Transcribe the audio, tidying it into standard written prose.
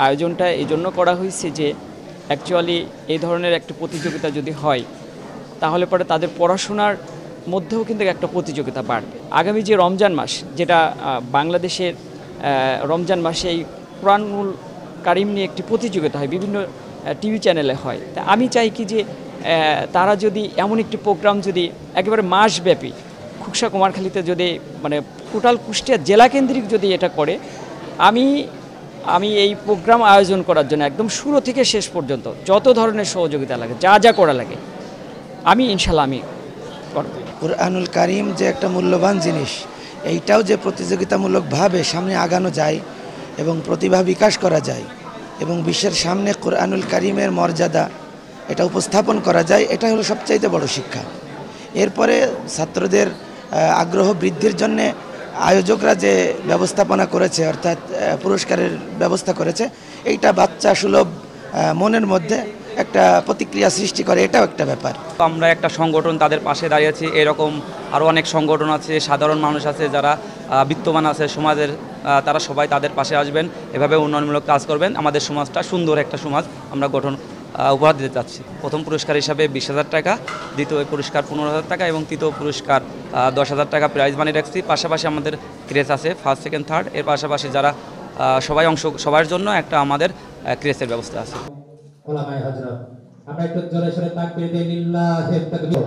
আয়োজনটা এই জন্য করা হয়েছে যে অ্যাকচুয়ালি এই ধরনের একটা প্রতিযোগিতা যদি হয় তাহলে পরে তাদের পড়াশোনার মধ্যেও কিন্তু একটা প্রতিযোগিতা বাড়বে। আগামী যে রমজান মাস, যেটা বাংলাদেশের রমজান মাসে এই কোরআনুল কারিম নিয়ে একটি প্রতিযোগিতা হয়, বিভিন্ন টিভি চ্যানেলে হয়। তা আমি চাই কি যে তারা যদি এমন একটি প্রোগ্রাম যদি একেবারে মাসব্যাপী খুকসা কুমারখালীতে যদি মানে টোটাল কুষ্টিয়া জেলাকেন্দ্রিক যদি এটা করে, আমি এই প্রোগ্রাম আয়োজন করার জন্য একদম শুরু থেকে শেষ পর্যন্ত যত ধরনের সহযোগিতা লাগে, যা যা করা লাগে, আমি ইনশাল্লাহ আমি করব। কুরআনুল কারিম যে একটা মূল্যবান জিনিস, এইটাও যে প্রতিযোগিতামূলকভাবে সামনে আগানো যায় এবং প্রতিভা বিকাশ করা যায় এবং বিশ্বের সামনে কুরআনুল কারিমের মর্যাদা এটা উপস্থাপন করা যায়, এটা হলো সবচাইতে বড় শিক্ষা। এরপরে ছাত্রদের আগ্রহ বৃদ্ধির জন্যে আয়োজকরা যে ব্যবস্থাপনা করেছে, অর্থাৎ পুরস্কারের ব্যবস্থা করেছে, এইটা বাচ্চা সুলভ মনের মধ্যে একটা প্রতিক্রিয়া সৃষ্টি করে, এটাও একটা ব্যাপার। আমরা একটা সংগঠন তাদের পাশে দাঁড়িয়েছি, এরকম আরও অনেক সংগঠন আছে, সাধারণ মানুষ আছে যারা বিত্তবান আছে সমাজের, তারা সবাই তাদের পাশে আসবেন, এভাবে উন্নয়নমূলক কাজ করবেন। আমাদের সমাজটা সুন্দর একটা সমাজ আমরা গঠন উপহার দিতে চাচ্ছি। প্রথম পুরস্কার হিসাবে 20,000 টাকা, দ্বিতীয় পুরস্কার 15,000 টাকা এবং তৃতীয় পুরস্কার 10,000 টাকা প্রাইজ মানি রাখছি। পাশাপাশি আমাদের ক্রেস আছে ফার্স্ট, সেকেন্ড, থার্ড, এর পাশাপাশি যারা সবার জন্য একটা আমাদের ক্রেসের ব্যবস্থা আছে। ওলামায়ে হযরত, আমরা একটু জোরে সোরে তাকবীর দিই, লিল্লাহি তাকবীর।